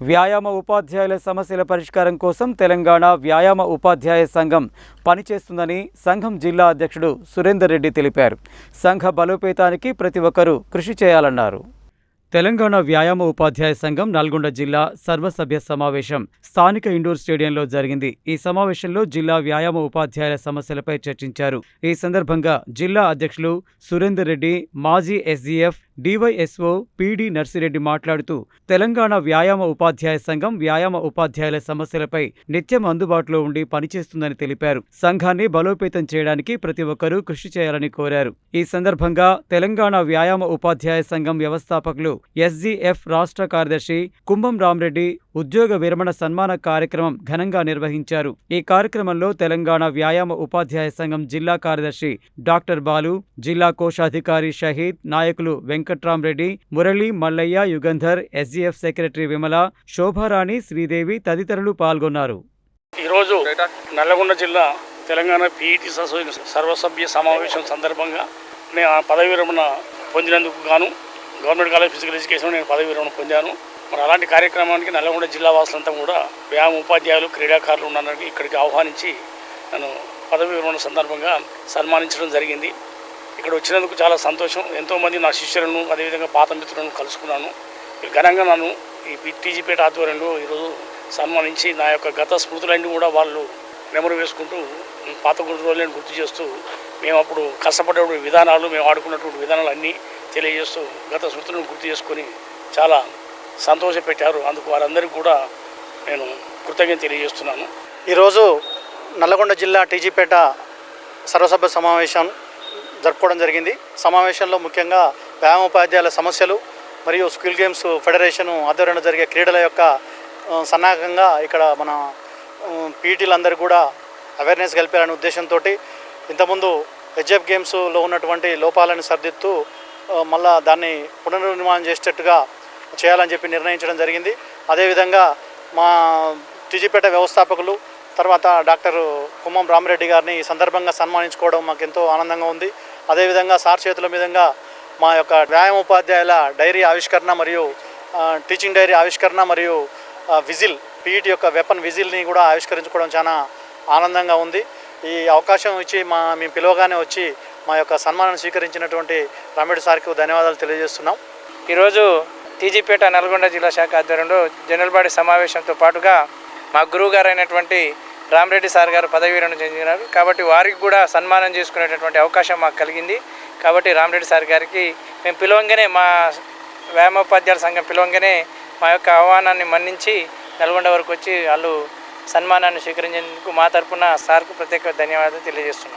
వ్యాయామ ఉపాధ్యాయుల సమస్యల పరిష్కారం కోసం తెలంగాణ వ్యాయామ ఉపాధ్యాయ సంఘం పనిచేస్తుందని సంఘం జిల్లా అధ్యక్షుడు సురేందర్ రెడ్డి తెలిపారు. సంఘ బలోపేతానికి ప్రతి ఒక్కరూ కృషి చేయాలన్నారు. తెలంగాణ వ్యాయామ ఉపాధ్యాయ సంఘం నల్గొండ జిల్లా సర్వసభ్య సమావేశం స్థానిక ఇండోర్ స్టేడియంలో జరిగింది. ఈ సమావేశంలో జిల్లా వ్యాయామ ఉపాధ్యాయుల సమస్యలపై చర్చించారు. ఈ సందర్భంగా జిల్లా అధ్యక్షులు సురేందర్ రెడ్డి, మాజీ ఎస్జీఎఫ్ డివైఎస్ఓ పిడి నర్సిరెడ్డి మాట్లాడుతూ తెలంగాణ వ్యాయామ ఉపాధ్యాయ సంఘం వ్యాయామ ఉపాధ్యాయుల సమస్యలపై నిత్యం అందుబాటులో ఉండి పనిచేస్తుందని తెలిపారు. సంఘాన్ని బలోపేతం చేయడానికి ప్రతి ఒక్కరూ కృషి చేయాలని కోరారు. ఈ సందర్భంగా తెలంగాణ వ్యాయామ ఉపాధ్యాయ సంఘం వ్యవస్థాపకులు ఎస్జీఎఫ్ రాష్ట్ర కార్యదర్శి కుంభం రామరెడ్డి ఉద్యోగ విరమణ సన్మాన కార్యక్రమం ఘనంగా నిర్వహించారు. ఈ కార్యక్రమంలో తెలంగాణ వ్యాయామ ఉపాధ్యాయ సంఘం జిల్లా కార్యదర్శి డాక్టర్ బాలు, జిల్లా కోశాధికారి షహీద్, నాయకులు వెంకట్రామరెడ్డి, మురళి, మల్లయ్య, యుగంధర్, ఎస్జీఎఫ్ సెక్రటరీ విమల, శోభారాణి, శ్రీదేవి తదితరులు పాల్గొన్నారు. ఈరోజు నల్లగొండ జిల్లా తెలంగాణ పీఈటీ సర్వసభ్య సమావేశం సందర్భంగా నేను పదవి విరమణ పొందినందుకు గాను గవర్నమెంట్ కాలేజ్ ఫిజికల్ ఎడ్యుకేషన్ నేను పదవి విరమణ పొందాను. మరి అలాంటి కార్యక్రమానికి నల్లగొండ జిల్లా వాసులంతా కూడా వ్యాయామ ఉపాధ్యాయులు, క్రీడాకారులు ఉన్నారని ఇక్కడికి ఆహ్వానించి నన్ను పదవి విరమణ సందర్భంగా సన్మానించడం జరిగింది. ఇక్కడ వచ్చినందుకు చాలా సంతోషం. ఎంతోమంది నా శిష్యులను అదేవిధంగా పాత మిత్రులను కలుసుకున్నాను. ఘనంగా నన్ను ఈ టీజీపేట ఆధ్వర్యంలో ఈరోజు సన్మానించి నా యొక్క గత స్మృతులన్నీ కూడా వాళ్ళు నెమరు వేసుకుంటూ పాత రోజులను గుర్తు చేస్తూ మేము అప్పుడు కష్టపడే విధానాలు, మేము ఆడుకున్నటువంటి విధానాలు అన్నీ తెలియజేస్తూ గత స్మృతులను గుర్తు చేసుకొని చాలా సంతోషపెట్టారు. అందుకు వారందరికీ కూడా నేను కృతజ్ఞత తెలియజేస్తున్నాను. ఈరోజు నల్లగొండ జిల్లా టీజీపేట సర్వసభ్య సమావేశం జరుపుకోవడం జరిగింది. సమావేశంలో ముఖ్యంగా వ్యాయామోపాధ్యాయుల సమస్యలు మరియు స్కిల్ గేమ్స్ ఫెడరేషన్ ఆధ్వర్యంలో జరిగే క్రీడల యొక్క సన్నాహకంగా ఇక్కడ మన పీటీలందరూ కూడా అవేర్నెస్ కలిపారనే ఉద్దేశంతో ఇంతకుముందు హెచ్ఎఫ్ గేమ్స్లో ఉన్నటువంటి లోపాలను సరిదిద్దుతూ మళ్ళా దాన్ని పునర్నిర్మాణం చేసేటట్టుగా చేయాలని చెప్పి నిర్ణయించడం జరిగింది. అదేవిధంగా మా టీజీపేట వ్యవస్థాపకులు తర్వాత డాక్టర్ కుంభం రామరెడ్డి గారిని ఈ సందర్భంగా సన్మానించుకోవడం మాకు ఎంతో ఆనందంగా ఉంది. అదేవిధంగా సార్ చేతుల మీదుగా మా యొక్క వ్యాయామ ఉపాధ్యాయుల డైరీ ఆవిష్కరణ మరియు టీచింగ్ డైరీ ఆవిష్కరణ మరియు విజిల్ పీఈటీ యొక్క వెపన్ విజిల్ని కూడా ఆవిష్కరించుకోవడం చాలా ఆనందంగా ఉంది. ఈ అవకాశం ఇచ్చి మేము పిలవగానే వచ్చి మా యొక్క సన్మానాన్ని స్వీకరించినటువంటి రామరెడ్డి సార్కు ధన్యవాదాలు తెలియజేస్తున్నాం. ఈరోజు టీజీపేట నల్గొండ జిల్లా శాఖ ఆధ్వర్యంలో జనరల్ బాడీ సమావేశంతో పాటుగా మా గురువు గారు అయినటువంటి రామరెడ్డి సార్ గారు పదవి విరమణ చెందినారు. కాబట్టి వారికి కూడా సన్మానం చేసుకునేటటువంటి అవకాశం మాకు కలిగింది. కాబట్టి రామరెడ్డి సార్ గారికి మేము పిలవంగానే, మా వ్యాయామోపాధ్యాయుల సంఘం పిలవంగానే మా యొక్క ఆహ్వానాన్ని మన్నించి నల్గొండ వరకు వచ్చి వాళ్ళు సన్మానాన్ని స్వీకరించేందుకు మా తరఫున సార్కు ప్రత్యేక ధన్యవాదాలు తెలియజేస్తున్నాం.